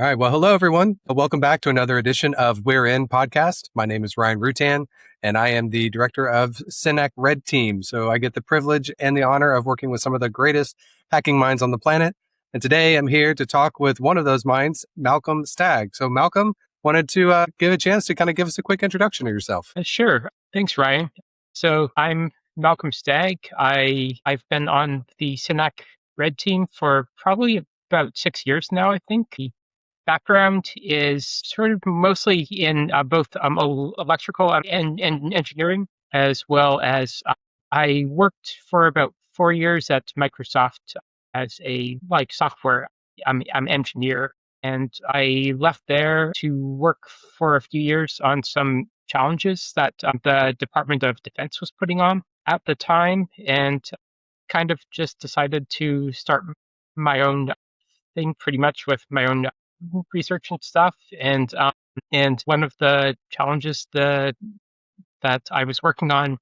All right. Well, hello, everyone. Welcome back to another edition of We're In podcast. My name is Ryan Rutan, and I am the director of Synack Red Team. So I get the privilege and the honor of working with some of the greatest hacking minds on the planet. And today I'm here to talk with one of those minds, Malcolm Stagg. So Malcolm, wanted to give a chance to kind of give us a quick introduction of yourself. Sure. Thanks, Ryan. So I'm Malcolm Stagg. I've been on the Synack Red Team for probably about 6 years now, I think. The background is sort of mostly in both electrical and engineering, as well as I worked for about 4 years at Microsoft as a software engineer. And I left there to work for a few years on some challenges that the Department of Defense was putting on at the time, and kind of just decided to start my own thing, pretty much with my own research and stuff. And one of the challenges that I was working on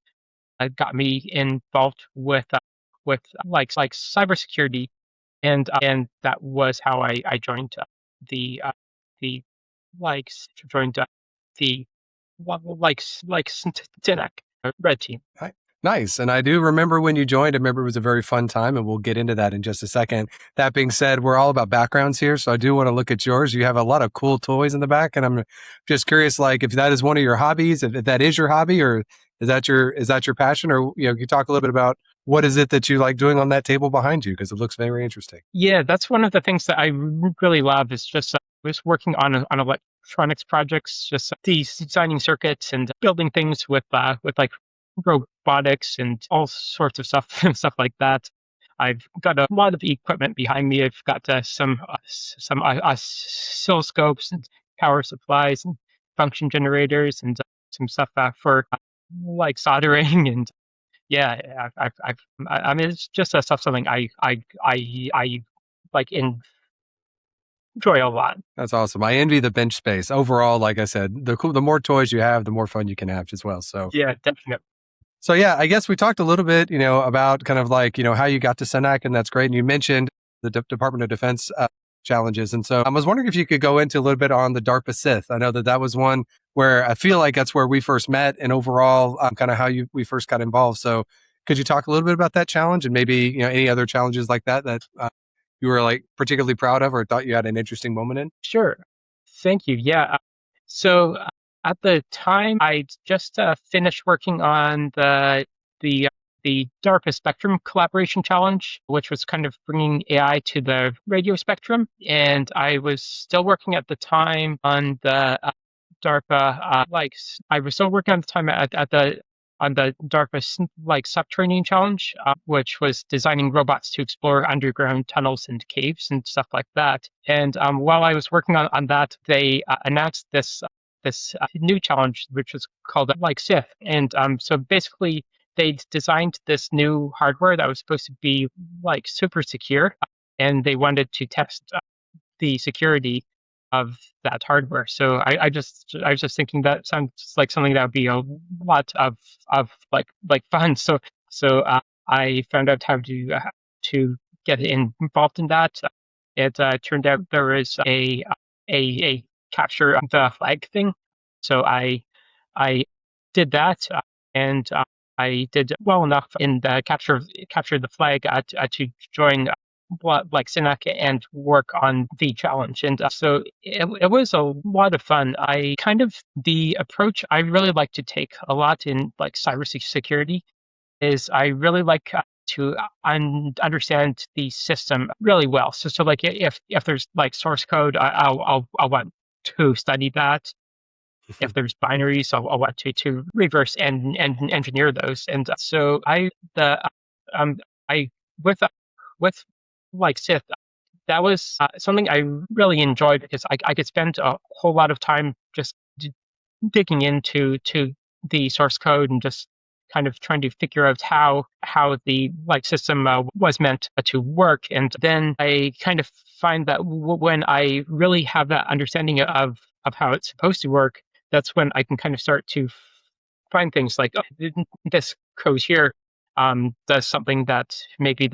got me involved with cybersecurity, and that was how I joined the the joined the Synack Red Team. Hi. Nice. And I do remember when you joined. I remember it was a very fun time, and we'll get into that in just a second. That being said, we're all about backgrounds here, so I do want to look at yours. You have a lot of cool toys in the back, and I'm just curious, if that is one of your hobbies, if that is your hobby, or is that your passion, or you talk a little bit about what is it that you like doing on that table behind you, because it looks very interesting. Yeah, that's one of the things that I really love. Is just was working on electronics projects, just designing circuits and building things with robotics and all sorts of stuff and stuff like that. I've got a lot of equipment behind me. I've got some oscilloscopes and power supplies and function generators and some stuff for soldering. And yeah, I mean, it's just something I enjoy a lot. That's awesome. I envy the bench space. Overall, like I said, the more toys you have, the more fun you can have as well. So Yeah, definitely. So yeah, I guess we talked a little bit, about kind of how you got to Synack, and that's great. And you mentioned the Department of Defense challenges. And so I was wondering if you could go into a little bit on the DARPA SSITH. I know that was one where I feel like that's where we first met, and overall kind of how we first got involved. So could you talk a little bit about that challenge, and maybe, any other challenges like that you were particularly proud of, or thought you had an interesting moment in? Sure. Thank you. Yeah. So at the time, I just finished working on the DARPA Spectrum Collaboration Challenge, which was kind of bringing AI to the radio spectrum. And I was still working at the time on the DARPA, I was still working at the time on the DARPA subterranean challenge, which was designing robots to explore underground tunnels and caves and stuff like that. And while I was working on that, they announced this new challenge, which was called SSITH. And so basically, they designed this new hardware that was supposed to be super secure, and they wanted to test the security of that hardware. So I was just thinking that sounds like something that would be a lot of fun. So I found out how to get involved in that. It turned out there was a capture the flag thing. So I did that, and I did well enough in the capture the flag to join Synack and work on the challenge. And so it was a lot of fun. The approach I really like to take a lot in cybersecurity is I really like to understand the system really well. So if there's source code, I'll want to study that. If there's binaries, I'll want to reverse and engineer those. And so with SSITH, that was something I really enjoyed, because I could spend a whole lot of time just digging into the source code and just kind of trying to figure out how the system was meant to work. And then I kind of find that when I really have that understanding of how it's supposed to work, that's when I can kind of start to find things like, oh, this code here does something that maybe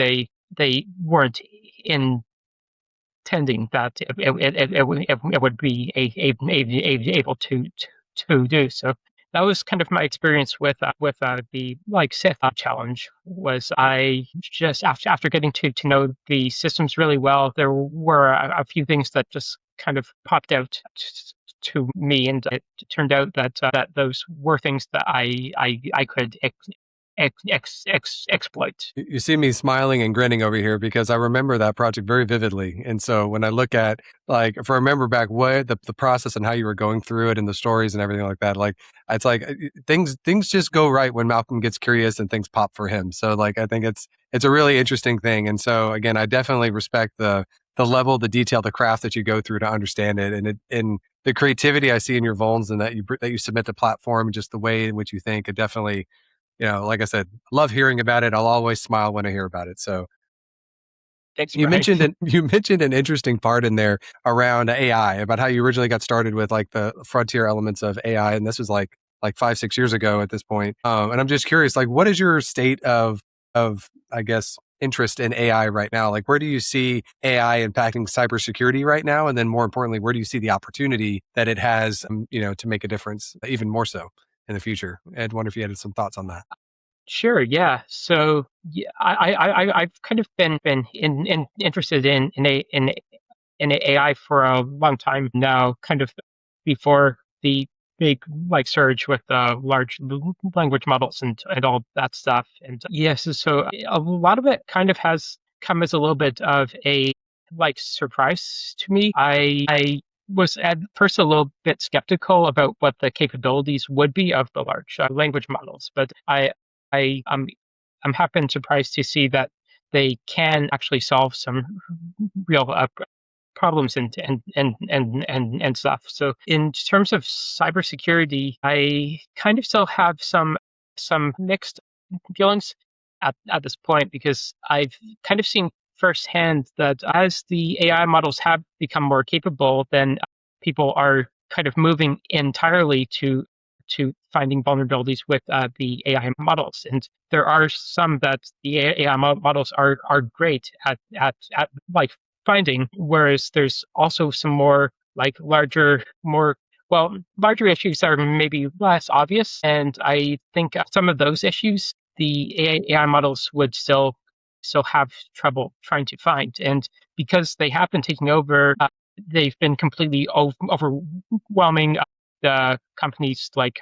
they weren't pretending that it would be able to do. So that was kind of my experience with the SITH challenge. Was I just after getting to know the systems really well, there were a few things that just kind of popped out to me, and it turned out that those were things that I could exploit. You see me smiling and grinning over here because I remember that project very vividly. And so when I look at, like, if I remember back what the process and how you were going through it and the stories and everything like that, like, it's like things just go right when Malcolm gets curious and things pop for him. So like, I think it's a really interesting thing. And so again, I definitely respect the level, the detail, the craft that you go through to understand it, and the creativity I see in your vulns and that you submit the platform, just the way in which you think. It definitely, like I said, love hearing about it. I'll always smile when I hear about it. So Thanks, you Brian. mentioned an interesting part in there around AI, about how you originally got started with like the frontier elements of AI, and this was like 5-6 years ago at this point. And I'm just curious, like, what is your state of I guess interest in AI right now? Like, where do you see AI impacting cybersecurity right now, and then more importantly, where do you see the opportunity that it has, to make a difference even more so in the future? Ed, wonder if you had some thoughts on that. Sure. Yeah. So yeah, I've kind of been interested in AI for a long time now. Kind of before the big surge with large language models and all that stuff. And yes, so a lot of it kind of has come as a little bit of a surprise to me. I was at first a little bit skeptical about what the capabilities would be of the large language models, but I'm happy and surprised to see that they can actually solve some real problems and stuff. So in terms of cybersecurity, I kind of still have some mixed feelings at this point, because I've kind of seen firsthand that as the AI models have become more capable, then people are kind of moving entirely to finding vulnerabilities with the AI models. And there are some that the AI models are great at finding, whereas there's also some more larger issues that are maybe less obvious. And I think some of those issues the AI models would still have trouble trying to find. And because they have been taking over, they've been completely overwhelming the companies like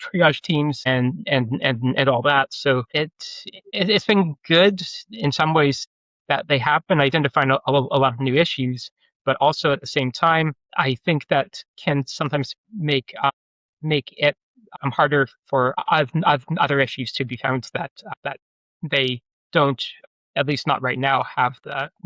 triage teams and all that. So it's been good in some ways that they have been identifying a lot of new issues, but also at the same time, I think that can sometimes make it harder for other issues to be found that they don't, at least not right now, have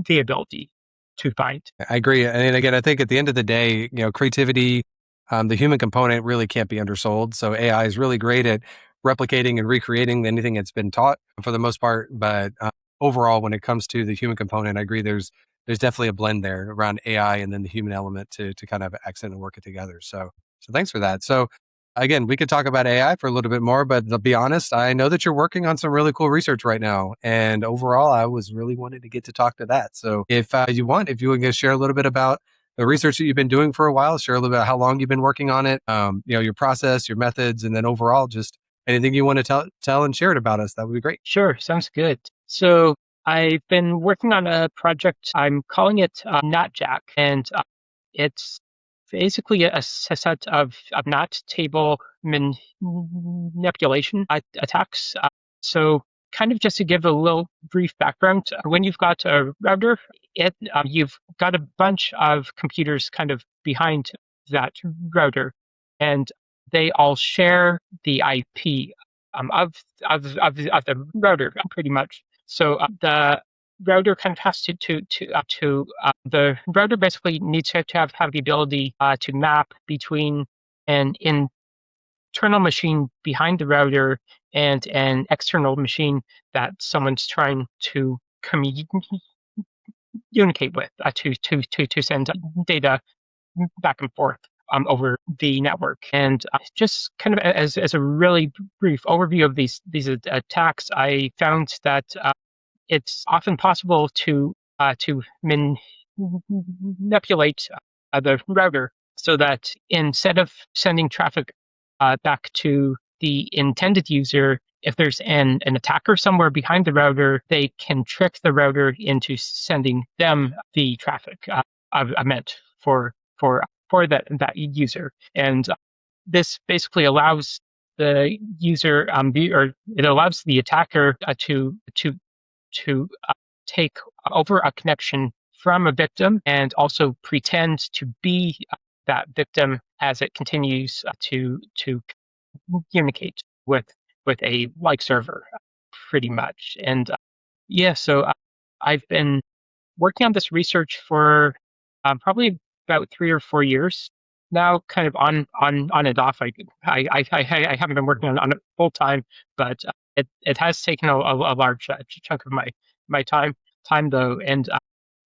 the ability to find. I agree. And again, I think at the end of the day, creativity, the human component really can't be undersold. So AI is really great at replicating and recreating anything that's been taught for the most part. But overall, when it comes to the human component, I agree. There's definitely a blend there around AI and then the human element to kind of accent and work it together. So thanks for that. So again, we could talk about AI for a little bit more, but to be honest, I know that you're working on some really cool research right now. And overall, I was really wanted to get to talk to that. So if you want to share a little bit about the research that you've been doing for a while, share a little bit about how long you've been working on it, your process, your methods, and then overall, just anything you want to tell and share it about us, that would be great. Sure, sounds good. So I've been working on a project. I'm calling it NATJack, and it's basically a set of NAT table manipulation attacks. So kind of just to give a little brief background, when you've got a router, you've got a bunch of computers kind of behind that router, and they all share the IP of the router pretty much. So the router kind of has the router basically needs to have the ability to map between an internal machine behind the router and an external machine that someone's trying to communicate with to send data back and forth over the network. And just kind of as a really brief overview of these attacks, I found that it's often possible to manipulate the router so that instead of sending traffic back to the intended user, if there's an attacker somewhere behind the router, they can trick the router into sending them the traffic I meant for that user. And this basically allows the user or it allows the attacker to take over a connection from a victim and also pretend to be that victim as it continues to communicate with a server, pretty much. And so I've been working on this research for probably about 3 or 4 years now, kind of on and off. I haven't been working on it full time, but it has taken a large chunk of my time though, and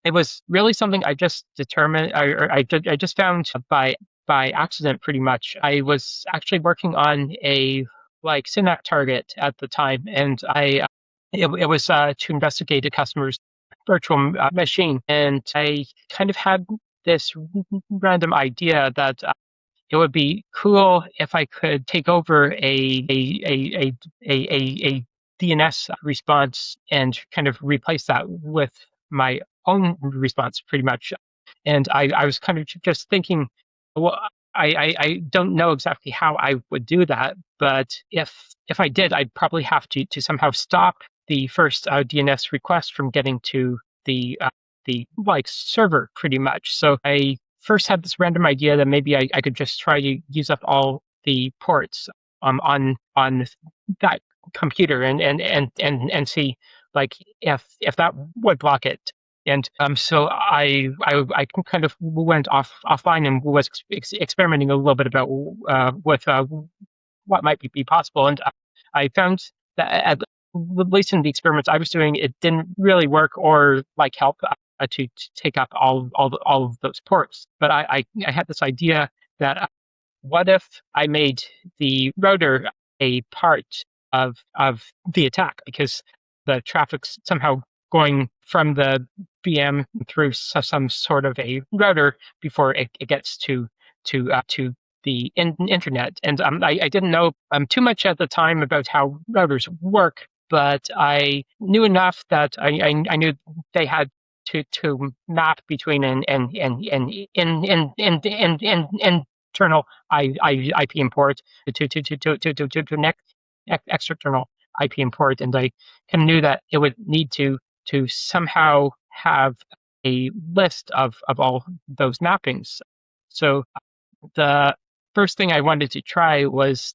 it was really something I just determined, or I just found by accident, pretty much. I was actually working on a Synack target at the time, and it was to investigate a customer's virtual machine, and I kind of had this random idea that it would be cool if I could take over a DNS response and kind of replace that with my own response, pretty much. And I was kind of just thinking, well, I don't know exactly how I would do that, but if I did, I'd probably have to somehow stop the first DNS request from getting to the server, pretty much. So I first had this random idea that maybe I could just try to use up all the ports on that computer and see if that would block it. And so I kind of went offline and was experimenting a little bit about with what might be possible. And I found that at least in the experiments I was doing, it didn't really work or help to take up all of those ports. But I had this idea that what if I made the router a part of the attack, because the traffic's somehow going from the VM through some sort of a router before it gets to the internet. And I didn't know too much at the time about how routers work, but I knew enough that I knew they had to map between an internal IP import to next external IP import, and I kind of knew that it would need to somehow have a list of all those mappings. So the first thing I wanted to try was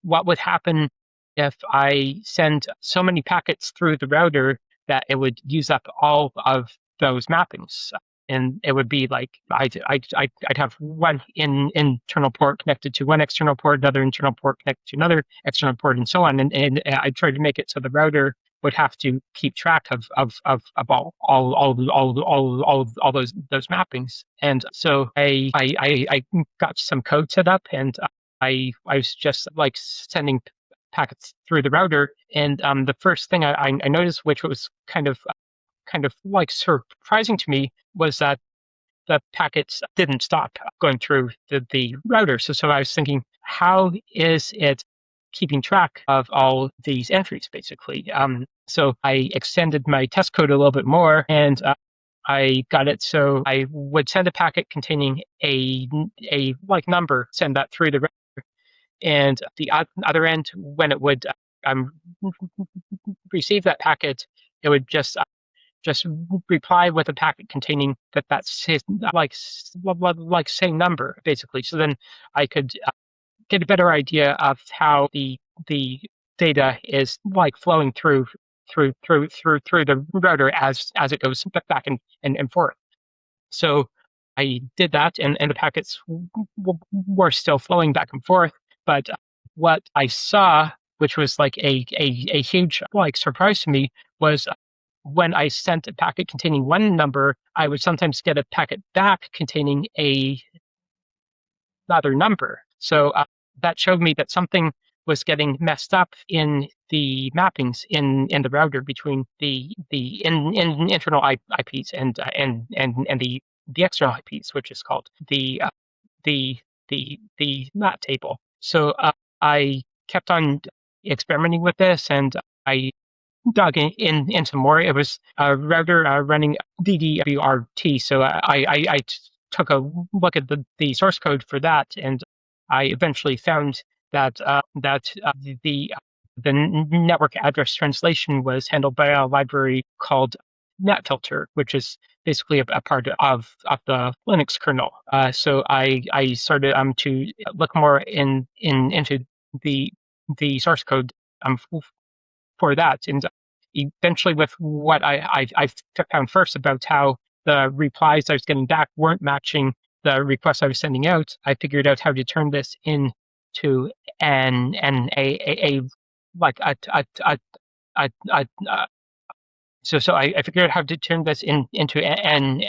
what would happen if I send so many packets through the router that it would use up all of those mappings. And it would be I'd have one internal port connected to one external port, another internal port connected to another external port, and so on. And I tried to make it so the router would have to keep track of all those mappings. And so I got some code set up, and I was just sending packets through the router. And the first thing I noticed, which was kind of surprising to me, was that the packets didn't stop going through the router. So I was thinking, how is it keeping track of all these entries, basically? So I extended my test code a little bit more, and I got it so I would send a packet containing a number, send that through the router, and the other end, when it would receive that packet, it would just reply with a packet containing that same number, basically. So then I could get a better idea of how the data is flowing through the router as it goes back and forth. So I did that, and the packets were still flowing back and forth. But what I saw, which was a huge surprise to me, was when I sent a packet containing one number, I would sometimes get a packet back containing another number. So that showed me that something was getting messed up in the mappings in the router between the internal IPs and the external IPs, which is called the NAT table. So I kept on experimenting with this, and I dug into more. It was a router running DDWRT. So I took a look at the source code for that, and I eventually found that the network address translation was handled by a library called Netfilter, which is basically a part of the Linux kernel. So I started to look more into the source code for that, and eventually with what I found first about how the replies I was getting back weren't matching the requests I was sending out, I figured out how to turn this into so I figured out how to turn this into an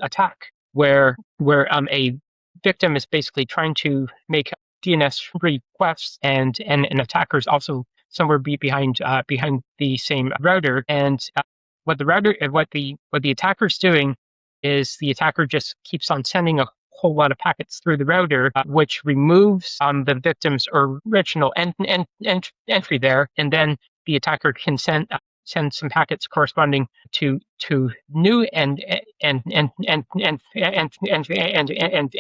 attack where a victim is basically trying to make DNS requests, and an attacker is also somewhere behind the same router. And what the attacker's doing is the attacker just keeps on sending a whole lot of packets through the router, which removes the victim's original entry there, and then the attacker can send some packets corresponding to new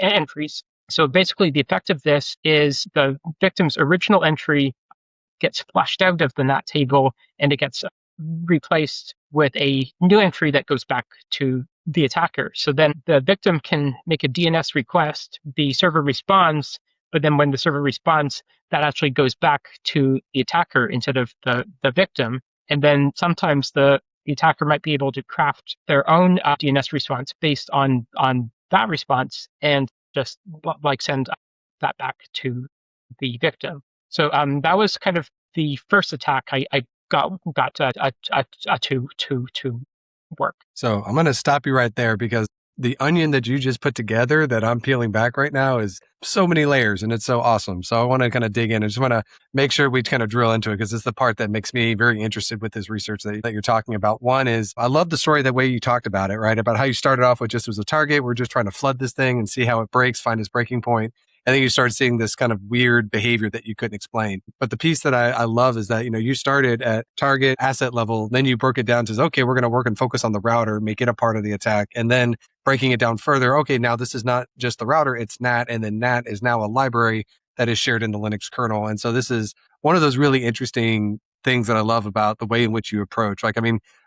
entries. So basically, the effect of this is the victim's original entry gets flushed out of the NAT table, and it gets replaced with a new entry that goes back to the attacker. So then the victim can make a DNS request, the server responds, but then when the server responds, that actually goes back to the attacker instead of the victim. And then sometimes the attacker might be able to craft their own DNS response based on that response, and just send that back to the victim. So that was kind of the first attack I got to work. So I'm going to stop you right there, because the onion that you just put together that I'm peeling back right now is so many layers, and it's so awesome. So I want to kind of dig in. I just want to make sure we kind of drill into it, because it's the part that makes me very interested with this research that you're talking about. One is, I love the story, the way you talked about it, right? About how you started off with just as a target. We're just trying to flood this thing and see how it breaks, find its breaking point. And then you start seeing this kind of weird behavior that you couldn't explain. But the piece that I love is that, you started at target asset level, then you broke it down to, okay, we're going to work and focus on the router, make it a part of the attack. And then breaking it down further, okay, now this is not just the router, it's NAT. And then NAT is now a library that is shared in the Linux kernel. And so this is one of those really interesting things that I love about the way in which you approach. A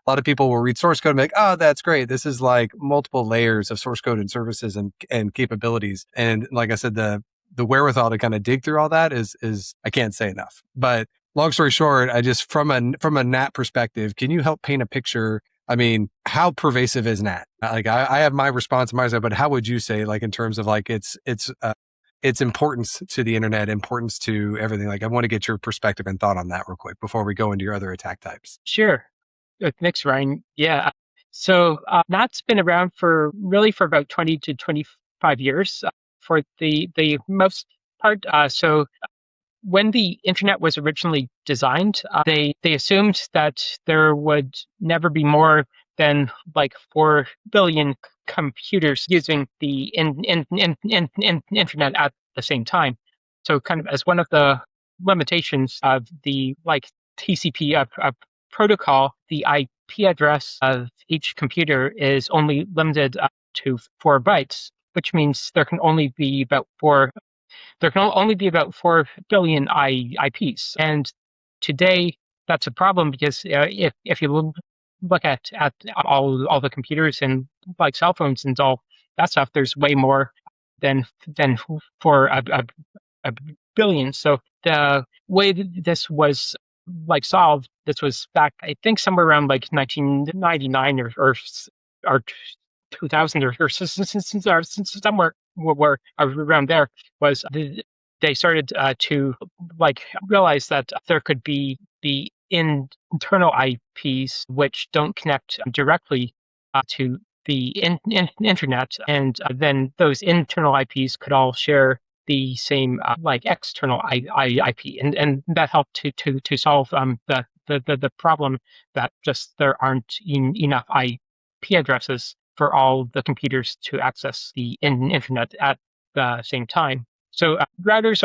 lot of people will read source code and be like, oh, that's great. This is like multiple layers of source code and services and capabilities. And like I said, the wherewithal to kind of dig through all that is I can't say enough. But long story short, I just, from a NAT perspective, can you help paint a picture? How pervasive is NAT? I have my response on my side, but how would you say, in terms of its importance to the internet, importance to everything? I want to get your perspective and thought on that real quick before we go into your other attack types. Sure. Thanks, Ryan. Yeah. So NAT's been around for about 20 to 25 years for the most part. So when the internet was originally designed, they assumed that there would never be more than 4 billion computers using the internet at the same time. So kind of as one of the limitations of the TCP protocol, the IP address of each computer is only limited to 4 bytes, which means there can only be about 4 billion IPs. And today, that's a problem, because if you look at all the computers and cell phones and all that stuff, there's way more than for a billion. So the way that this was solved, this was back, I think, somewhere around 1999 or 2000 or somewhere where around there, was they started to realize that there could be the internal IPs which don't connect directly to the internet, and then those internal IPs could all share the same like external IP, and that helped to solve the problem that just there aren't enough IP addresses for all the computers to access the internet at the same time. So routers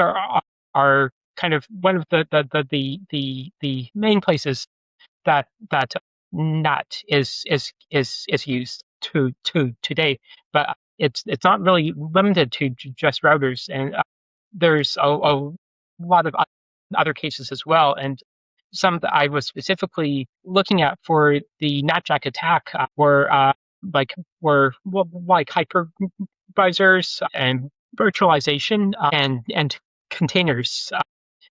are kind of one of the main places that NAT is used today, but it's not really limited to just routers, and there's a lot of other cases as well, and some that I was specifically looking at for the NATJack attack were like hypervisors and virtualization and containers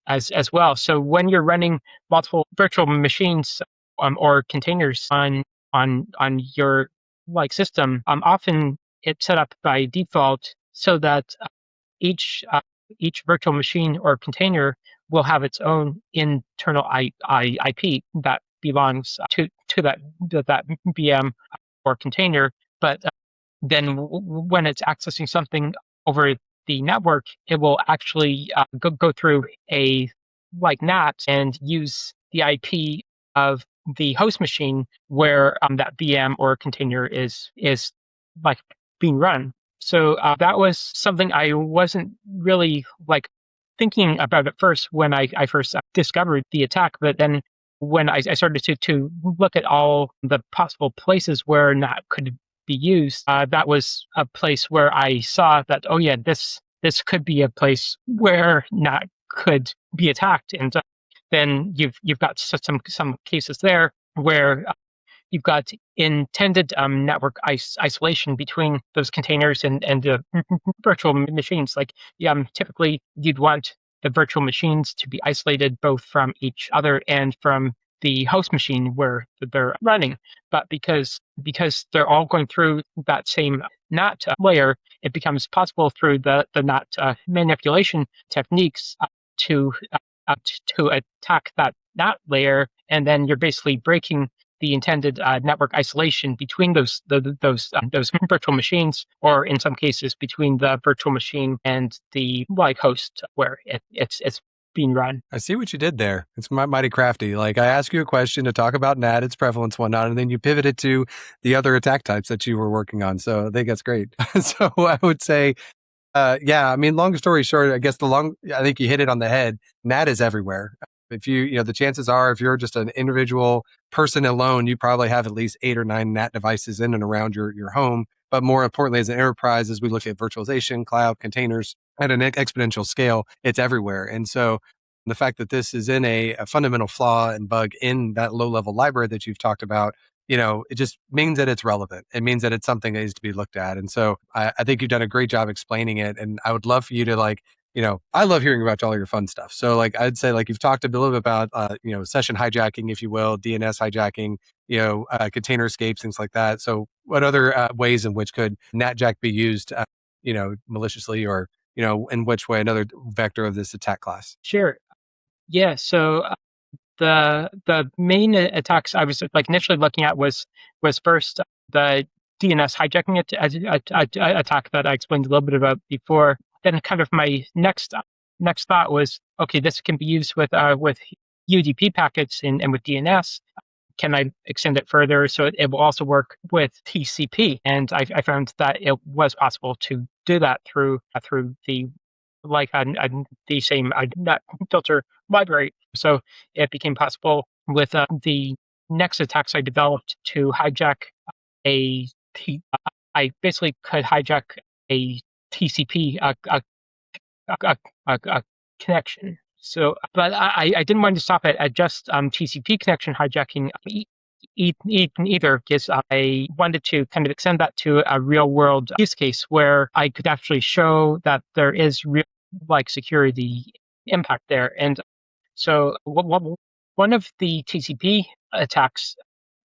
as well. So when you're running multiple virtual machines or containers on your like system, often it's set up by default so that each virtual machine or container will have its own internal IP that belongs to that VM or container. But then when it's accessing something over the network, it will actually go through a like NAT and use the IP of the host machine where that VM or container is like being run. So that was something I wasn't really like thinking about at first when I first discovered the attack, but then when I started to look at all the possible places where NAT could be used, that was a place where I saw that, oh yeah, this could be a place where NAT could be attacked, and then you've got some cases there where you've got intended network isolation between those containers and virtual machines. Like typically you'd want the virtual machines to be isolated both from each other and from the host machine where they're running. But because they're all going through that same NAT layer, it becomes possible through the NAT manipulation techniques to attack that NAT layer, and then you're basically breaking the intended network isolation between those virtual machines, or in some cases between the virtual machine and the like host where it's being run. I see what you did there. It's mighty crafty. Like I asked you a question to talk about NAT, its prevalence, whatnot, and then you pivoted to the other attack types that you were working on. So I think that's great. So I would say, yeah, I mean, long story short, I guess I think you hit it on the head. NAT is everywhere. If the chances are, if you're just an individual person alone, you probably have at least 8 or 9 NAT devices in and around your home. But more importantly, as an enterprise, as we look at virtualization, cloud, containers at an exponential scale, it's everywhere. And so the fact that this is in a fundamental flaw and bug in that low-level library that you've talked about, it just means that it's relevant. It means that it's something that needs to be looked at. And so I think you've done a great job explaining it. And I would love for you to I love hearing about all your fun stuff. So I'd say you've talked a little bit about, session hijacking, if you will, DNS hijacking, container escapes, things like that. So what other ways in which could NATJack be used, maliciously, or, in which way, another vector of this attack class? Sure. Yeah. So the main attacks I was initially looking at was first the DNS hijacking attack that I explained a little bit about before. Then kind of my next thought was, okay, this can be used with UDP packets and with DNS. Can I extend it further so it will also work with TCP? And I found that it was possible to do that through the the same Netfilter library. So it became possible with the next attacks I developed to hijack I basically could hijack a TCP connection. So, but I didn't want to stop it at just TCP connection hijacking either, because I wanted to kind of extend that to a real world use case where I could actually show that there is real security impact there. And so one of the TCP attacks,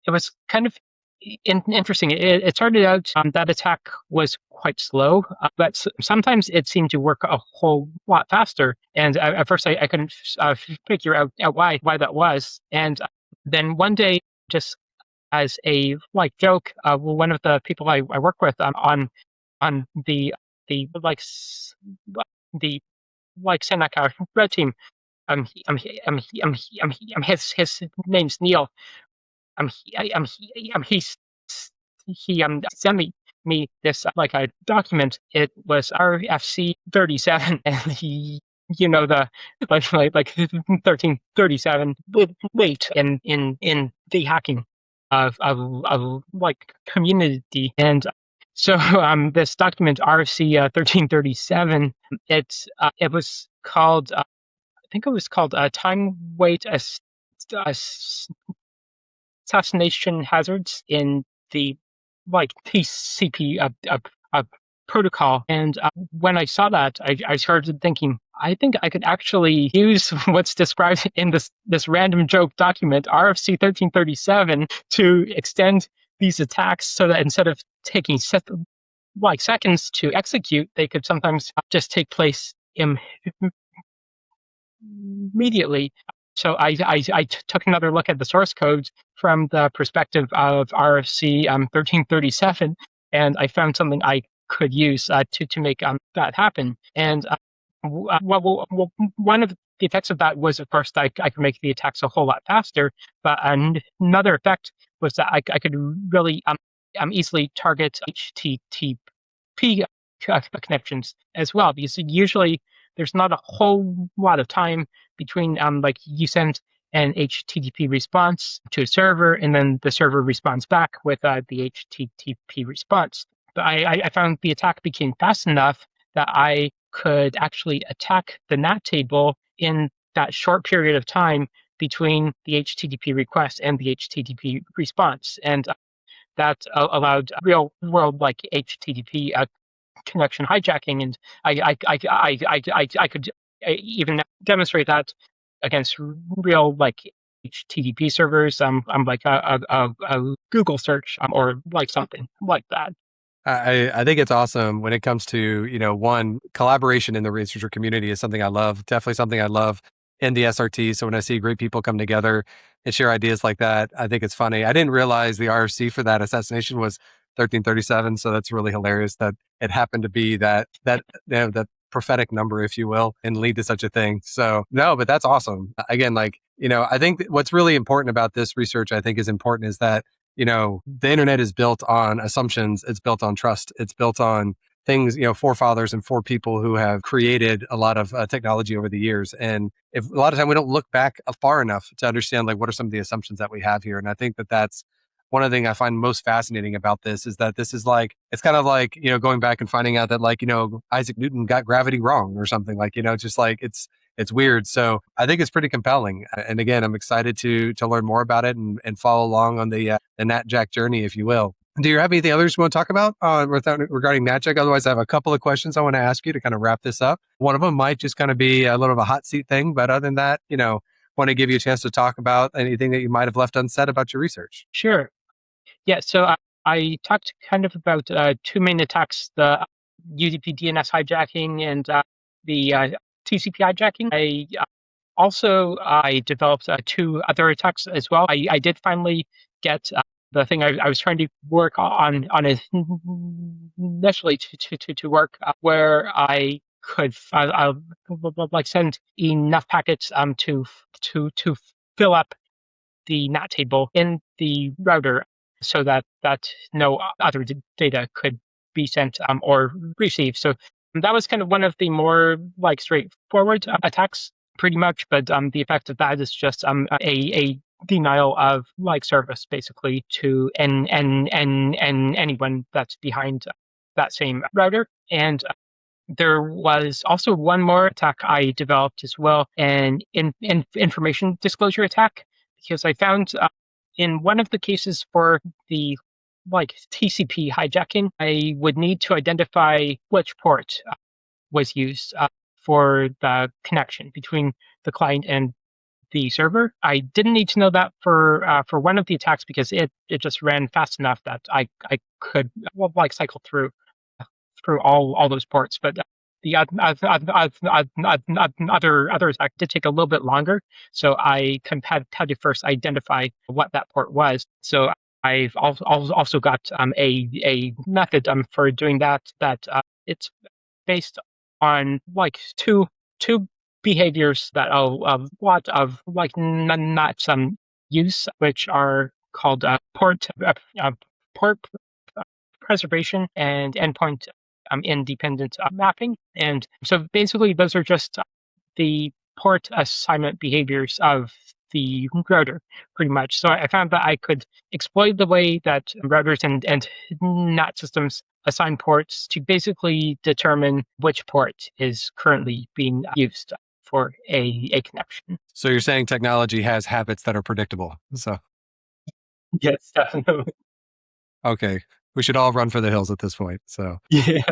it was kind of interesting. It started out that attack was quite slow, but sometimes it seemed to work a whole lot faster. And at first, I couldn't figure out why that was. And then one day, just as a joke, one of the people I work with on the the Synack Red Team. His name's Neil. He sent me this a document. It was RFC 37, and the 1337 late in the hacking of community. And so this document RFC 1337, it was called I think it was called time weight assassination hazards in the TCP protocol. And when I saw that, I started thinking, I think I could actually use what's described in this random joke document, RFC 1337, to extend these attacks so that instead of taking seconds to execute, they could sometimes just take place immediately. So I took another look at the source code from the perspective of RFC 1337, and I found something I could use to make that happen. And one of the effects of that was, of course, that I could make the attacks a whole lot faster. But another effect was that I could really easily target HTTP connections as well, because usually there's not a whole lot of time between you send an HTTP response to a server and then the server responds back with the HTTP response. But I found the attack became fast enough that I could actually attack the NAT table in that short period of time between the HTTP request and the HTTP response. And that allowed real world HTTP connection hijacking, and I could even demonstrate that against real HTTP servers. I'm like a Google search or something like that. I think it's awesome when it comes to, one, collaboration in the researcher community is something I love, definitely something I love in the SRT. So when I see great people come together and share ideas like that, I think it's funny. I didn't realize the RFC for that assassination was 1337. So that's really hilarious that it happened to be that prophetic number, if you will, and lead to such a thing. So no, but that's awesome. Again, I think what's really important about this research, I think is important is that, the internet is built on assumptions. It's built on trust. It's built on things, forefathers and people who have created a lot of technology over the years. And if a lot of time we don't look back far enough to understand what are some of the assumptions that we have here. And I think that that's one of the things I find most fascinating about this is that this is it's kind of going back and finding out that Isaac Newton got gravity wrong or something it's weird. So I think it's pretty compelling. And again, I'm excited to learn more about it and follow along on the NATJack journey, if you will. Do you have anything others you want to talk about regarding NATJack? Otherwise, I have a couple of questions I want to ask you to kind of wrap this up. One of them might just kind of be a little of a hot seat thing. But other than that, want to give you a chance to talk about anything that you might have left unsaid about your research. Sure. Yeah, so I talked kind of about two main attacks, the UDP DNS hijacking and the TCP hijacking. I developed two other attacks as well. I did finally get the thing I was trying to work on it initially to work where I could send enough packets to fill up the NAT table in the router so that no other data could be sent or received. So that was kind of one of the more straightforward attacks, pretty much. But the effect of that is just a denial of service, basically, to anyone that's behind that same router. And there was also one more attack I developed as well, an information disclosure attack, because I found in one of the cases for the TCP hijacking, I would need to identify which port was used for the connection between the client and the server. I didn't need to know that for one of the attacks because it just ran fast enough that I could cycle through all those ports. But the other attack did take a little bit longer, so I had to first identify what that port was. So I've also got a method for doing that. It's based on like two behaviors that a lot of like NAT use, which are called port preservation and endpoint independent mapping. And so basically, those are just the port assignment behaviors of the router, pretty much. So I found that I could exploit the way that routers and NAT systems assign ports to basically determine which port is currently being used for a connection. So you're saying technology has habits that are predictable. So Yes, definitely. okay, we should all run for the hills at this point. So Yeah.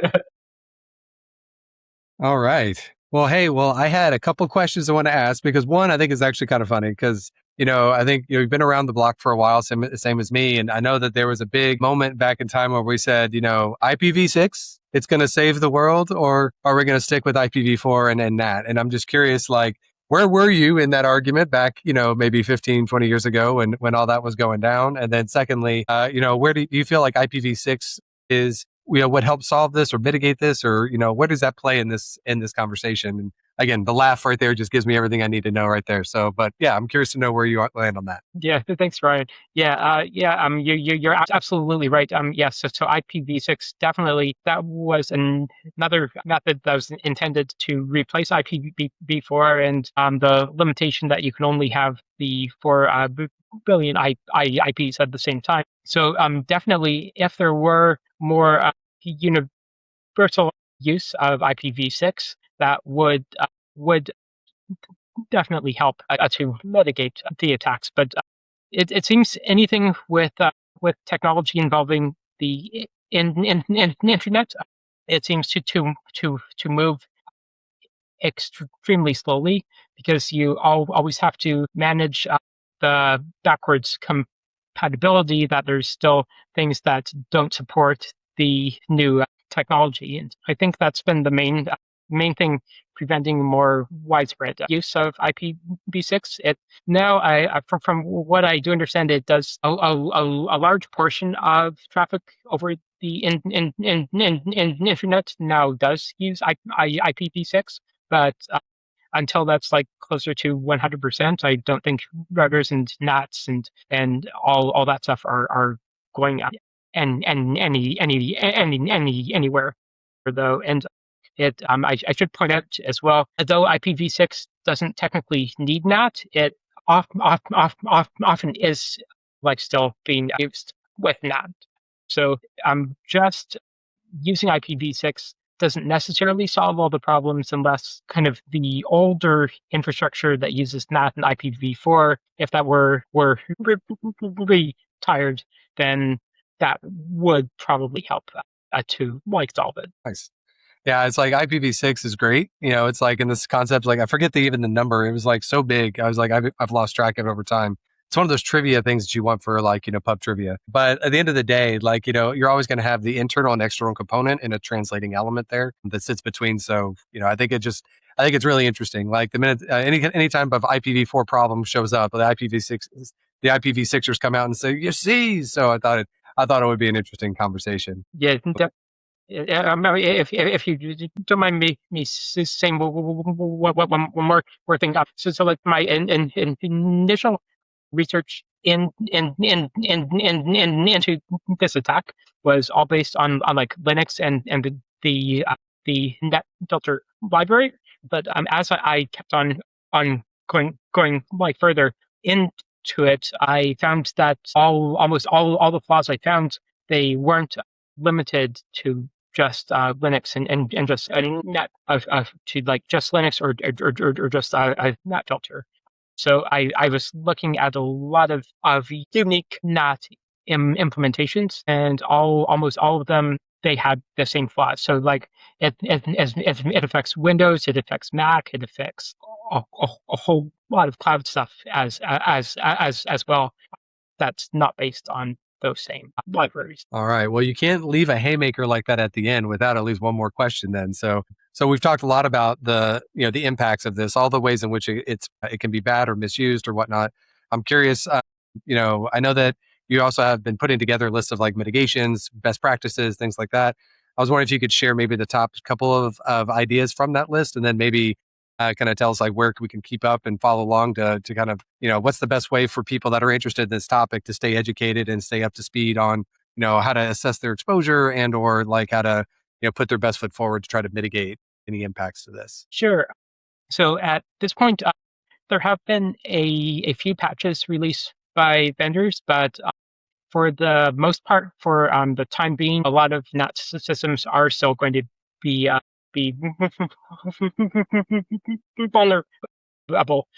all right. Well, hey, I had a couple questions I want to ask because one I think is actually kind of funny because I think you've been around the block for a while, same as me, and I know that there was a big moment back in time where we said, IPv6, it's going to save the world, or are we going to stick with IPv4 and NAT? And I'm just curious, like, where were you in that argument back, maybe 15, 20 years ago when all that was going down? And then secondly, where do you feel like IPv6 is, what helps solve this or mitigate this, or, where does that play in this conversation? And again, the laugh right there just gives me everything I need to know right there. So, but yeah, I'm curious to know where you land on that. Yeah, thanks, Ryan. You're absolutely right. So IPv6 definitely that was another method that was intended to replace IPv4, and the limitation that you can only have the 4 billion IPs at the same time. So definitely, if there were more universal use of IPv6, that would definitely help to mitigate the attacks. But it seems anything with technology involving the internet, it seems to move extremely slowly because you always have to manage the backwards compatibility, that there's still things that don't support the new technology. And I think that's been the main thing preventing more widespread use of IPv6. It now, from what I do understand, it does a large portion of traffic over the internet now does use IPv6, but until that's like closer to 100%, I don't think routers and NATs and all that stuff are going anywhere though. And I should point out as well, though IPv6 doesn't technically need NAT, it often is like still being used with NAT. So just using IPv6 doesn't necessarily solve all the problems unless kind of the older infrastructure that uses NAT and IPv4, if that were retired, then that would probably help to like solve it. Nice. Yeah, it's like IPv6 is great. It's like in this concept, like I forget even the number. It was like so big. I was like, I've lost track of it over time. It's one of those trivia things that you want for like, pub trivia. But at the end of the day, like, you're always going to have the internal and external component and a translating element there that sits between. So, I think it's really interesting. Like the minute, any type of IPv4 problem shows up, the IPv6ers come out and say, you see. So I thought it would be an interesting conversation. Yeah, if you don't mind me saying one more thing. So like my initial research into this attack was all based on like Linux and the Netfilter library. But as I kept on going like further into it, I found that almost all the flaws I found, they weren't limited to just Linux and just a net to like just Linux or just a Netfilter. So I was looking at a lot of unique NAT implementations, and almost all of them, they had the same flaws. So like it affects Windows, it affects Mac, it affects a whole lot of cloud stuff as well. That's not based on those same libraries. All right. Well, you can't leave a haymaker like that at the end without at least one more question then. So we've talked a lot about the impacts of this, all the ways in which it can be bad or misused or whatnot. I'm curious, I know that you also have been putting together a list of like mitigations, best practices, things like that. I was wondering if you could share maybe the top couple of ideas from that list, and then maybe kind of tell us like where we can keep up and follow along to kind of, what's the best way for people that are interested in this topic to stay educated and stay up to speed on, how to assess their exposure and or like how to, put their best foot forward to try to mitigate any impacts to this. Sure. So at this point, there have been a few patches released by vendors, but for the most part, for the time being, a lot of NAT systems are still going to be vulnerable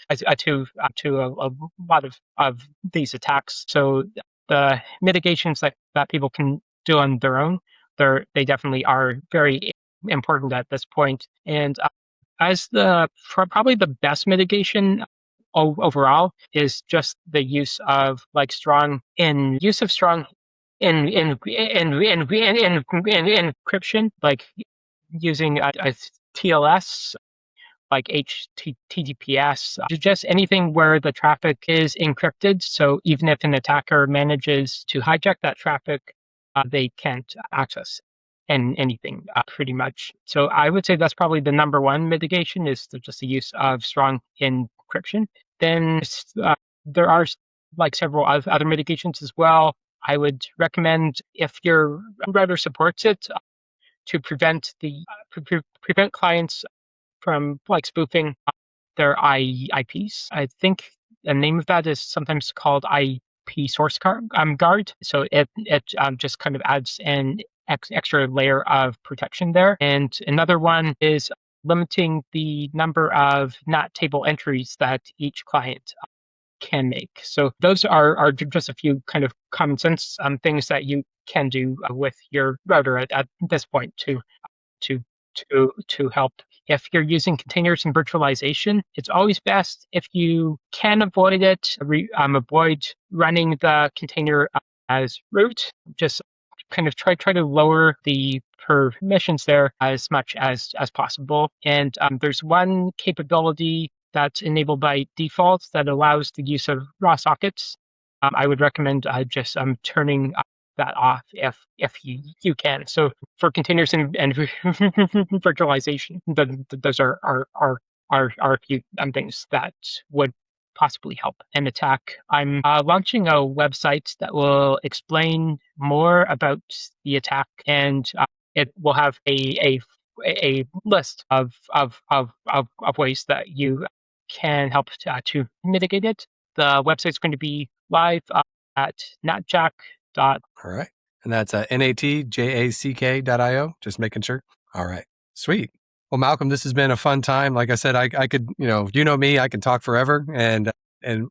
to a lot of these attacks. So the mitigations that people can do on their own, they definitely are very important at this point. And as probably the best mitigation overall is just the use of strong encryption, like using a TLS, like HTTPS, just anything where the traffic is encrypted. So even if an attacker manages to hijack that traffic, they can't access anything pretty much. So I would say that's probably the number one mitigation, is just the use of strong encryption. Then there are several other mitigations as well. I would recommend, if your router supports it, to prevent clients from spoofing their IPs. I think the name of that is sometimes called IP source guard. So it just kind of adds an extra layer of protection there. And another one is limiting the number of NAT table entries that each client can make. So those are just a few kind of common sense things that you can do with your router at this point to help. If you're using containers and virtualization, it's always best, if you can avoid it, avoid running the container as root. Just kind of try to lower the permissions there as much as possible. And there's one capability that's enabled by default that allows the use of raw sockets. I would recommend just turning that off if you can. So for containers and virtualization, those are a few things that would possibly help an attack. I'm launching a website that will explain more about the attack, and it will have a list of ways that you can help to mitigate it. The website's going to be live at NATJack. All right. And that's NATJack.io. Just making sure. All right. Sweet. Well, Malcolm, this has been a fun time. Like I said, I could, me, I can talk forever. And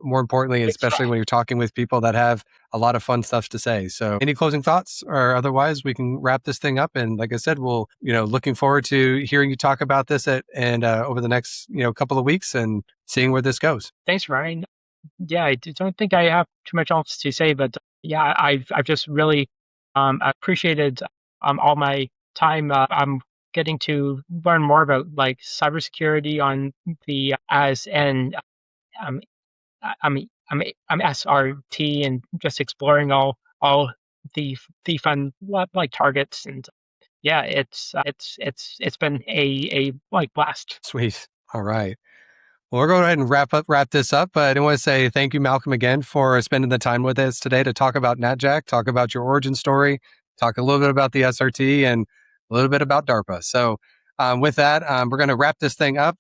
more importantly, especially when you're talking with people that have a lot of fun stuff to say. So any closing thoughts, or otherwise we can wrap this thing up. And like I said, we'll, looking forward to hearing you talk about this over the next, couple of weeks and seeing where this goes. Thanks, Ryan. Yeah, I don't think I have too much else to say, but yeah, I've just really appreciated all my time. I'm getting to learn more about cybersecurity on the as an I'm SRT, and just exploring all the fun targets, and yeah, it's been a blast. Sweet. All right. Well, we're going to go ahead and wrap this up. But I want to say thank you, Malcolm, again for spending the time with us today to talk about NATJack, talk about your origin story, talk a little bit about the SRT, and a little bit about DARPA. So with that, we're going to wrap this thing up.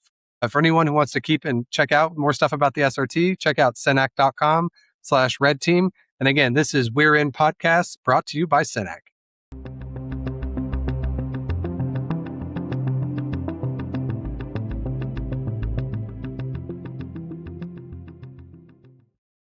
For anyone who wants to keep and check out more stuff about the SRT, check out Synack.com/Red Team. And again, this is We're In Podcast, brought to you by Synack.